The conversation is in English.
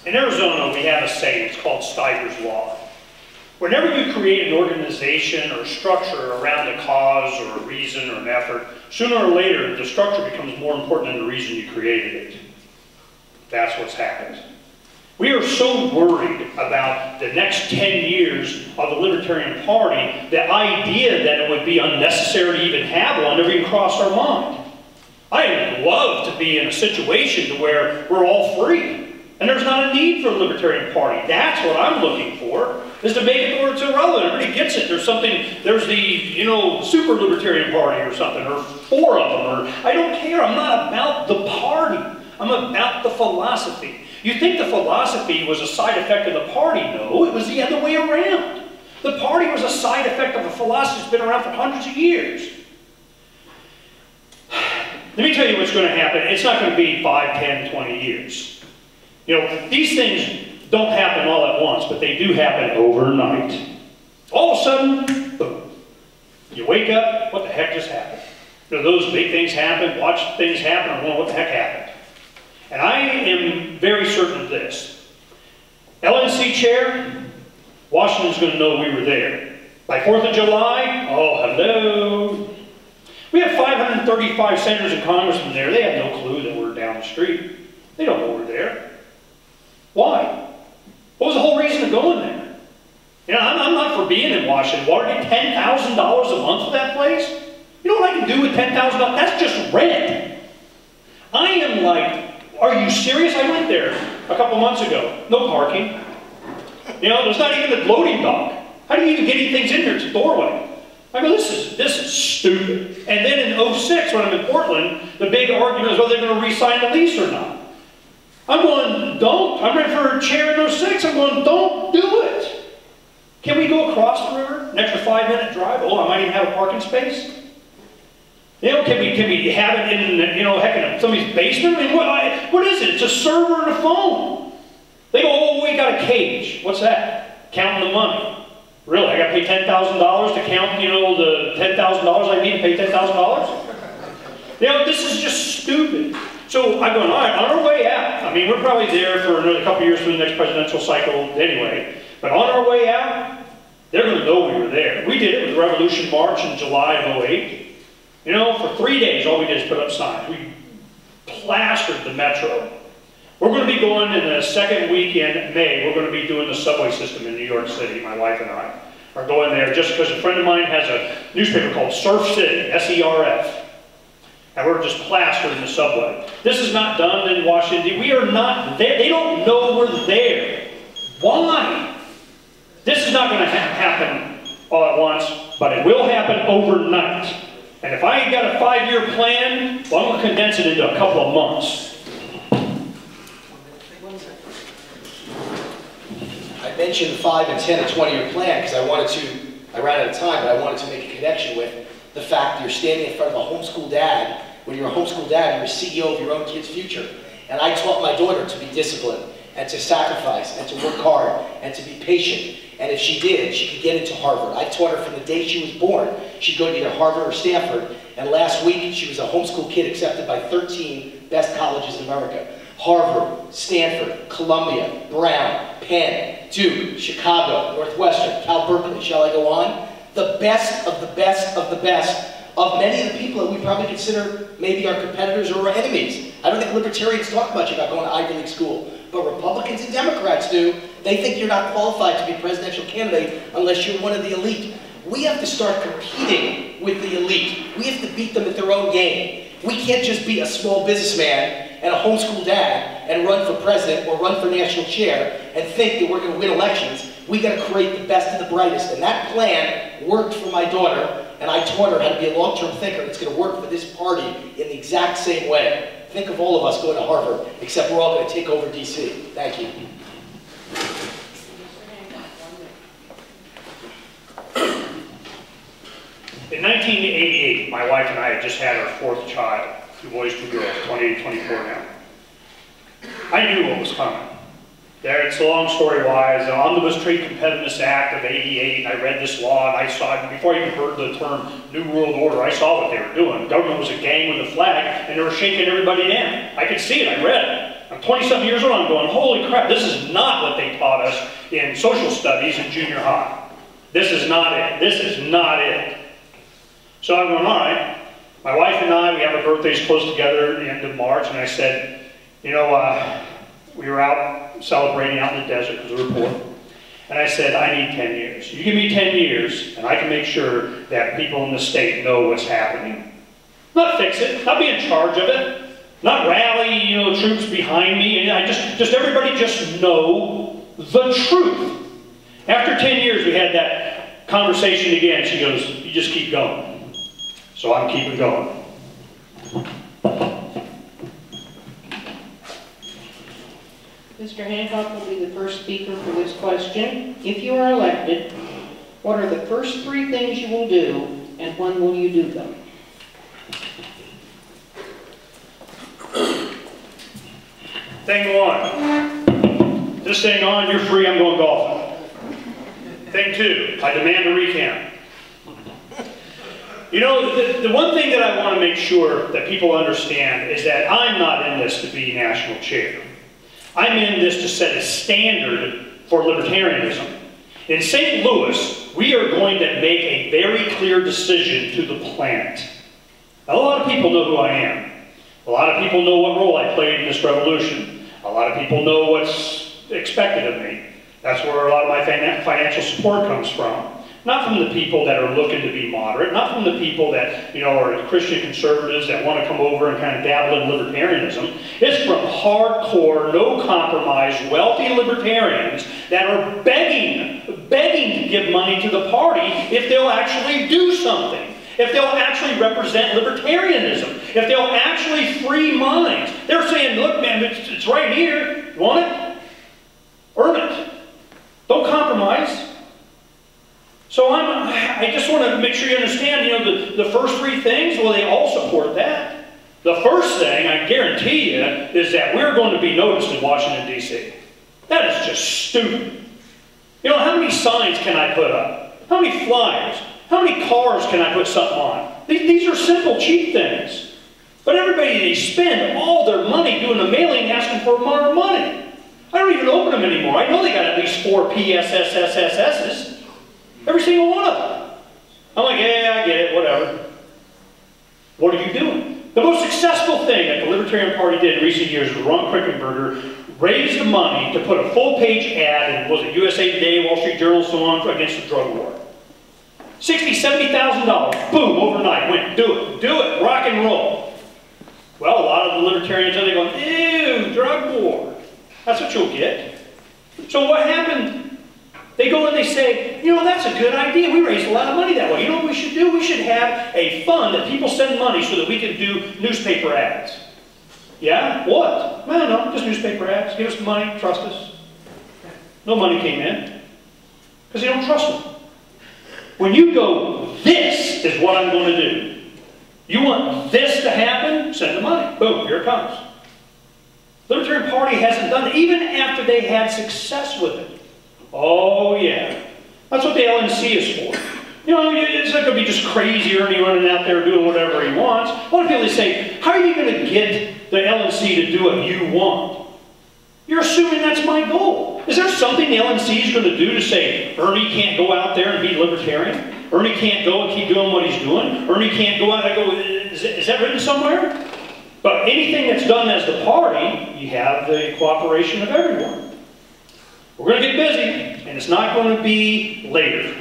In Arizona, we have a saying, it's called Stiver's Law. Whenever you create an organization or structure around a cause or a reason or an effort, sooner or later, the structure becomes more important than the reason you created it. That's what's happened. We are so worried about the next 10 years of the Libertarian Party, the idea that it would be unnecessary to even have one never even crossed our mind. I would love to be in a situation to where we're all free, and there's not a need for a Libertarian Party. That's what I'm looking for, is to make it where it's irrelevant. Everybody gets it. There's the, you know, Super Libertarian Party or something, or 4 of them, or I don't care. I'm not about the party. I'm about the philosophy. You think the philosophy was a side effect of the party? No, it was the other way around. The party was a side effect of a philosophy that's been around for hundreds of years. Let me tell you what's going to happen. It's not going to be 5, 10, 20 years. You know, these things don't happen all at once, but they do happen overnight. All of a sudden, boom. You wake up, what the heck just happened? You know, those big things happen, watch things happen, I wonder what the heck happened. And I am very certain of this. LNC chair, Washington's going to know we were there. By 4th of July, oh, hello. We have 535 senators and congressmen there. They have no clue that we're down the street. They don't know we're there. Why? What was the whole reason of going there? You know, I'm not for being in Washington. What, I get $10,000 a month for that place? You know what I can do with $10,000? That's just rent. I am like, are you serious? I went there a couple months ago. No parking. You know, there's not even a loading dock. How do you even get any things in here? It's a doorway. I go, this is stupid. And then in 06, when I'm in Portland, the big argument is whether they're going to re-sign the lease or not. I'm going, don't. I'm ready for a chair in 06. I'm going, don't do it. Can we go across the river? An extra 5-minute drive? Oh, I might even have a parking space. You know, can we have it in, you know, heck, in somebody's basement? I mean, what is it? It's a server and a phone. They go, oh, we got a cage. What's that? Counting the money. Really? I got to pay $10,000 to count, you know, the $10,000 I need to pay $10,000? You know, this is just stupid. So I'm going, all right, on our way out, I mean, we're probably there for another couple of years for the next presidential cycle anyway, but on our way out, they're going to know we were there. We did it with Revolution March in July of 08. You know, for 3 days, all we did is put up signs. We plastered the metro. We're going to be going in the second weekend in May. We're going to be doing the subway system in New York City. My wife and I are going there just because a friend of mine has a newspaper called Surf City, S-E-R-F. And we're just plastering the subway. This is not done in Washington. We are not there. They don't know we're there. Why? This is not going to happen all at once, but it will happen overnight. And if I ain't got a 5-year plan, well, I'm going to condense it into a couple of months. I mentioned the 5 and 10 and 20-year plan because I ran out of time, but I wanted to make a connection with the fact that you're standing in front of a homeschool dad. When you're a homeschool dad, you're a CEO of your own kid's future. And I taught my daughter to be disciplined and to sacrifice and to work hard and to be patient. And if she did, she could get into Harvard. I taught her from the day she was born. She'd go to either Harvard or Stanford. And last week, she was a homeschool kid accepted by 13 best colleges in America. Harvard, Stanford, Columbia, Brown, Penn, Duke, Chicago, Northwestern, Cal Berkeley. Shall I go on? The best of the best of the best of many of the people that we probably consider maybe our competitors or our enemies. I don't think libertarians talk much about going to Ivy League school, but Republicans and Democrats do. They think you're not qualified to be a presidential candidate unless you're one of the elite. We have to start competing with the elite. We have to beat them at their own game. We can't just be a small businessman and a homeschool dad and run for president or run for national chair and think that we're going to win elections. We got to create the best of the brightest. And that plan worked for my daughter, and I taught her how to be a long-term thinker. It's going to work for this party in the exact same way. Think of all of us going to Harvard, except we're all going to take over DC. Thank you. In 1988, my wife and I had just had our 4th child, 2 boys, 2 girls, 28, 24 now. I knew what was coming. It's a long story wise. The Omnibus Trade Competitiveness Act of '88, I read this law and I saw it. Before I even heard the term New World Order, I saw what they were doing. The government was a gang with a flag and they were shaking everybody down. I could see it, I read it. I'm 20-something years old, I'm going, holy crap, this is not what they taught us in social studies in junior high. This is not it. This is not it. So I'm going, all right. My wife and I, we have our birthdays close together at the end of March, and I said, you know, we were out celebrating out in the desert because we were poor. And I said, I need 10 years. You give me 10 years, and I can make sure that people in the state know what's happening. Not fix it, not be in charge of it, not rally, you know, troops behind me. And I just everybody just know the truth. After 10 years, we had that conversation again. She goes, you just keep going. So I'm keeping going. Mr. Hancock will be the first speaker for this question. If you are elected, what are the first 3 things you will do, and when will you do them? Thing 1, this thing on, you're free, I'm going golfing. Thing 2, I demand a recount. You know, the one thing that I want to make sure that people understand is that I'm not in this to be national chair. I'm in this to set a standard for libertarianism. In St. Louis, we are going to make a very clear decision to the planet. Now, a lot of people know who I am. A lot of people know what role I played in this revolution. A lot of people know what's expected of me. That's where a lot of my financial support comes from. Not from the people that are looking to be moderate, not from the people that, you know, are Christian conservatives that want to come over and kind of dabble in libertarianism. It's from hardcore, no compromise, wealthy libertarians that are begging to give money to the party if they'll actually do something. If they'll actually represent libertarianism. If they'll actually free minds. They're saying, look, man, it's right here. You want it? Earn it. Don't compromise. So I just want to make sure you understand, you know, the first 3 things, well, they all support that. The first thing, I guarantee you, is that we're going to be noticed in Washington, D.C. That is just stupid. You know, how many signs can I put up? How many flyers? How many cars can I put something on? These are simple, cheap things. But everybody, they spend all their money doing a mailing asking for more money. I don't even open them anymore. I know they got at least 4 PSSSSSs. Every single one of them. I'm like, yeah, I get it, whatever. What are you doing? The most successful thing that the Libertarian Party did in recent years was Ron Krickenberger raised the money to put a full-page ad in, was it USA Today, Wall Street Journal, so on, against the drug war. $60,000, $70,000, boom, overnight, went, do it, rock and roll. Well, a lot of the libertarians are there going, ew, drug war. That's what you'll get. So what happened? They go and they say, you know, that's a good idea. We raised a lot of money that way. You know what we should do? We should have a fund that people send money so that we can do newspaper ads. Yeah? What? Well, no, just newspaper ads. Give us the money, trust us. No money came in because they don't trust them. When you go, this is what I'm going to do. You want this to happen? Send the money. Boom, here it comes. The Libertarian Party hasn't done it, even after they had success with it. Oh, yeah. That's what the LNC is for. You know, it's not going to be just crazy Ernie running out there doing whatever he wants. A lot of people say, how are you going to get the LNC to do what you want? You're assuming that's my goal. Is there something the LNC is going to do to say, Ernie can't go out there and be libertarian? Ernie can't go and keep doing what he's doing? Ernie can't go out and go, is that written somewhere? But anything that's done as the party, you have the cooperation of everyone. We're going to get busy, and it's not going to be later.